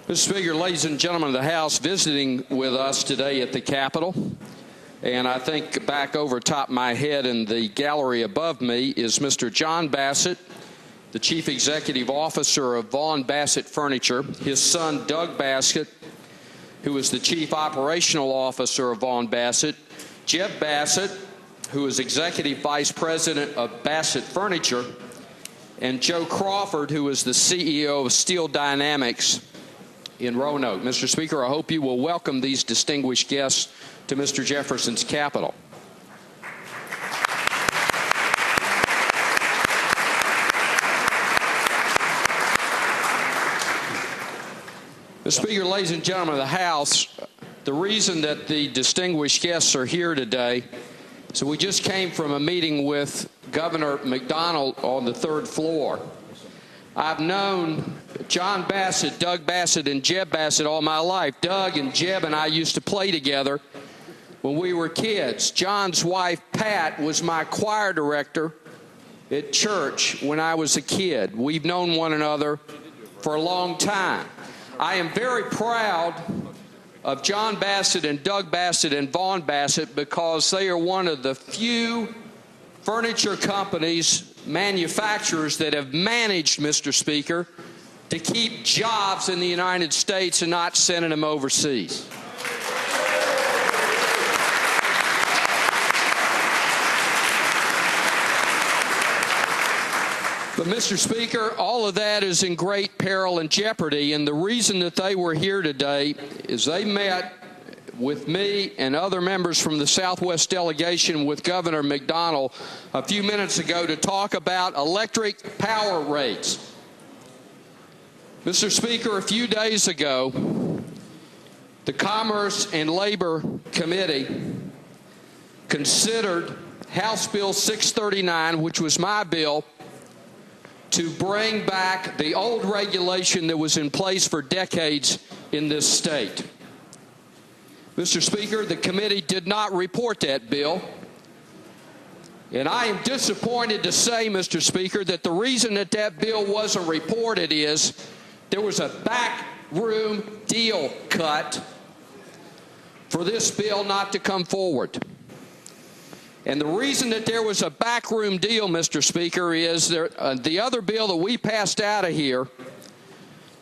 Mr. Speaker, ladies and gentlemen of the House, visiting with us today at the Capitol, and I think back over top my head in the gallery above me is Mr. John Bassett, the Chief Executive Officer of Vaughn Bassett Furniture, his son Doug Bassett, who is the Chief Operational Officer of Vaughn Bassett, Jeb Bassett, who is Executive Vice President of Bassett Furniture, and Joe Crawford, who is the CEO of Steel Dynamics in Roanoke. Mr. Speaker, I hope you will welcome these distinguished guests to Mr. Jefferson's Capitol. Mr. Speaker, ladies and gentlemen of the House, the reason that the distinguished guests are here today, so we just came from a meeting with Governor McDonnell on the third floor. I've known John Bassett, Doug Bassett, and Jeb Bassett all my life. Doug and Jeb and I used to play together when we were kids. John's wife, Pat, was my choir director at church when I was a kid. We've known one another for a long time. I am very proud of John Bassett and Doug Bassett and Vaughn Bassett because they are one of the few furniture companies, manufacturers that have managed, Mr. Speaker, to keep jobs in the United States and not sending them overseas. But, Mr. Speaker, all of that is in great peril and jeopardy, and the reason that they were here today is they met with me and other members from the Southwest delegation with Governor McDonnell a few minutes ago to talk about electric power rates. Mr. Speaker, a few days ago, the Commerce and Labor Committee considered House Bill 639, which was my bill, to bring back the old regulation that was in place for decades in this state. Mr. Speaker, the committee did not report that bill. And I am disappointed to say, Mr. Speaker, that the reason that that bill wasn't reported is there was a backroom deal cut for this bill not to come forward. And the reason that there was a backroom deal, Mr. Speaker, is the other bill that we passed out of here,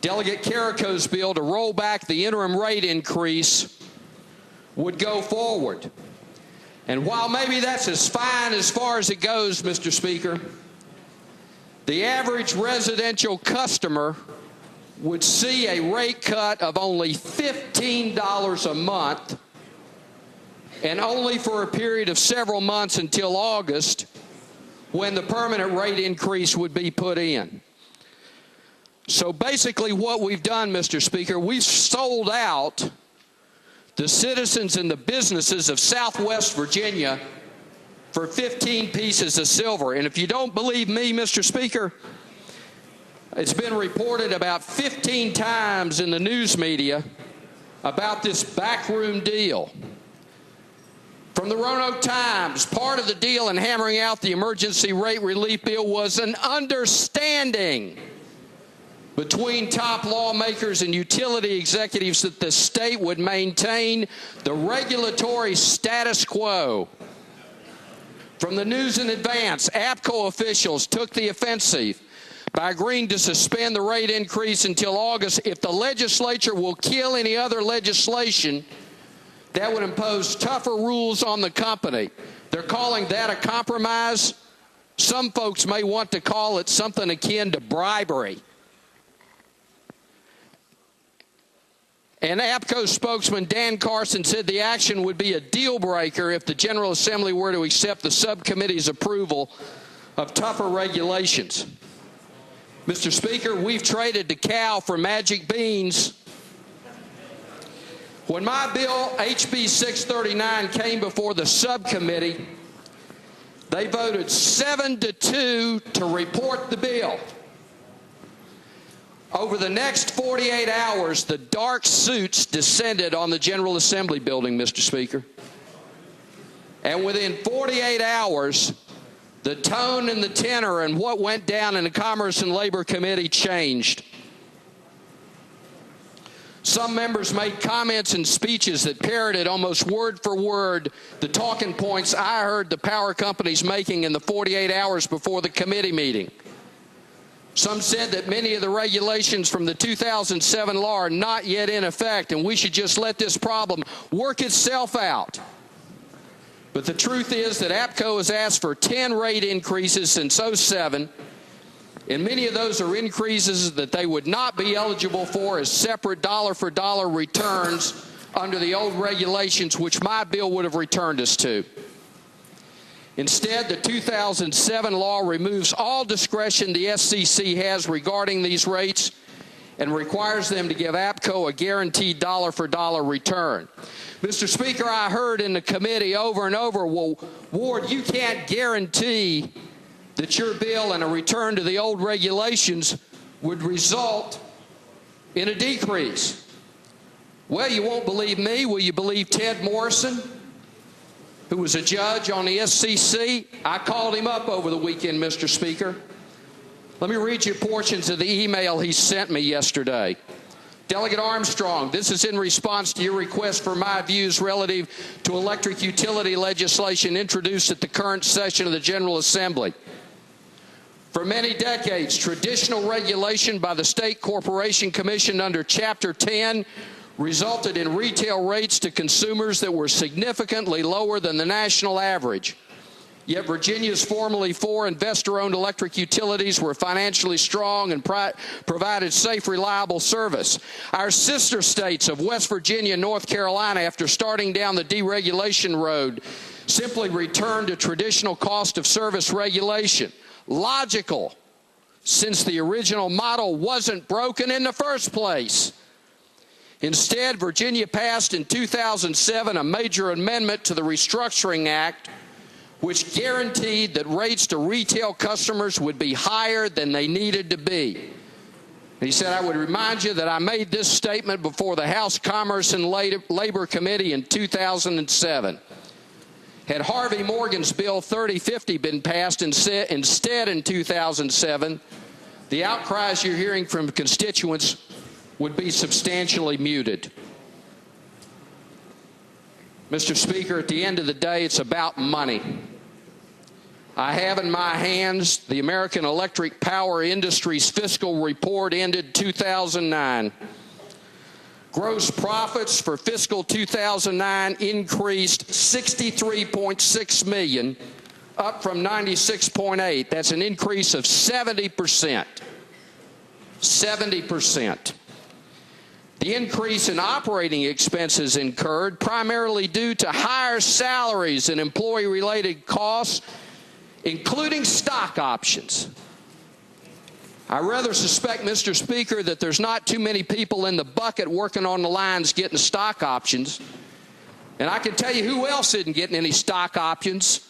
Delegate Carrico's bill to roll back the interim rate increase, would go forward. And while maybe that's as fine as far as it goes, Mr. Speaker, the average residential customer would see a rate cut of only $15 a month, and only for a period of several months until August, when the permanent rate increase would be put in. So basically what we've done, Mr. Speaker, we've sold out the citizens and the businesses of Southwest Virginia for 15 pieces of silver. And if you don't believe me, Mr. Speaker, it's been reported about 15 times in the news media about this backroom deal. From the Roanoke Times, part of the deal in hammering out the emergency rate relief bill was an understanding between top lawmakers and utility executives that the state would maintain the regulatory status quo. From the news in advance, APCO officials took the offensive by agreeing to suspend the rate increase until August if the legislature will kill any other legislation that would impose tougher rules on the company. They're calling that a compromise. Some folks may want to call it something akin to bribery. And APCO spokesman Dan Carson said the action would be a deal breaker if the General Assembly were to accept the subcommittee's approval of tougher regulations. Mr. Speaker, we've traded the cow for magic beans. When my bill, HB 639, came before the subcommittee, they voted 7-2 to report the bill. Over the next 48 hours, the dark suits descended on the General Assembly building, Mr. Speaker. And within 48 hours, the tone and the tenor and what went down in the Commerce and Labor Committee changed. Some members made comments and speeches that parroted almost word for word the talking points I heard the power companies making in the 48 hours before the committee meeting. Some said that many of the regulations from the 2007 law are not yet in effect, and we should just let this problem work itself out. But the truth is that APCO has asked for 10 rate increases since 2007, and many of those are increases that they would not be eligible for as separate dollar-for-dollar returns under the old regulations, which my bill would have returned us to. Instead, the 2007 law removes all discretion the SCC has regarding these rates and requires them to give APCO a guaranteed dollar-for-dollar return. Mr. Speaker, I heard in the committee over and over, well, Ward, you can't guarantee that your bill and a return to the old regulations would result in a decrease. Well, you won't believe me. Will you believe Ted Morrison, who was a judge on the SCC? I called him up over the weekend, Mr. Speaker. Let me read you portions of the email he sent me yesterday. Delegate Armstrong, this is in response to your request for my views relative to electric utility legislation introduced at the current session of the General Assembly. For many decades, traditional regulation by the State Corporation Commission under Chapter 10 resulted in retail rates to consumers that were significantly lower than the national average. Yet Virginia's formerly 4 investor-owned electric utilities were financially strong and provided safe, reliable service. Our sister states of West Virginia and North Carolina, after starting down the deregulation road, simply returned to traditional cost of service regulation. Logical, since the original model wasn't broken in the first place. Instead, Virginia passed in 2007 a major amendment to the Restructuring Act, which guaranteed that rates to retail customers would be higher than they needed to be. He said, I would remind you that I made this statement before the House Commerce and Labor Committee in 2007. Had Harvey Morgan's Bill 3050 been passed instead in 2007, the outcries you're hearing from constituents would be substantially muted. Mr. Speaker, at the end of the day, it's about money. I have in my hands the American Electric Power Industry's fiscal report ended 2009. Gross profits for fiscal 2009 increased $63.6 million, up from $96.8. That's an increase of 70%. 70%. The increase in operating expenses incurred primarily due to higher salaries and employee-related costs, including stock options. I rather suspect, Mr. Speaker, that there's not too many people in the bucket working on the lines getting stock options. And I can tell you who else isn't getting any stock options: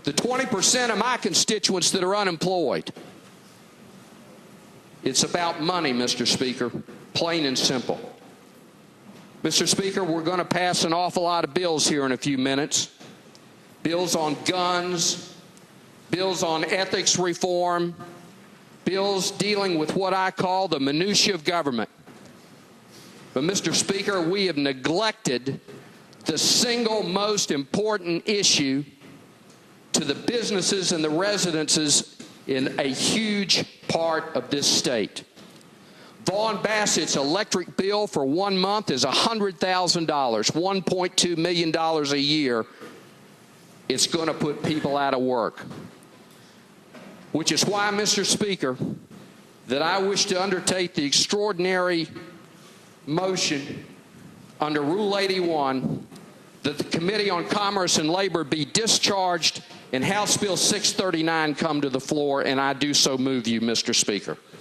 the 20% of my constituents that are unemployed. It's about money, Mr. Speaker, plain and simple. Mr. Speaker, we're going to pass an awful lot of bills here in a few minutes. Bills on guns, bills on ethics reform, bills dealing with what I call the minutiae of government. But, Mr. Speaker, we have neglected the single most important issue to the businesses and the residences in a huge part of this state. Vaughn Bassett's electric bill for 1 month is $100,000, $1.2 million a year. It's going to put people out of work. Which is why, Mr. Speaker, that I wish to undertake the extraordinary motion under Rule 81 that the Committee on Commerce and Labor be discharged and House Bill 639 come to the floor, and I do so move you, Mr. Speaker.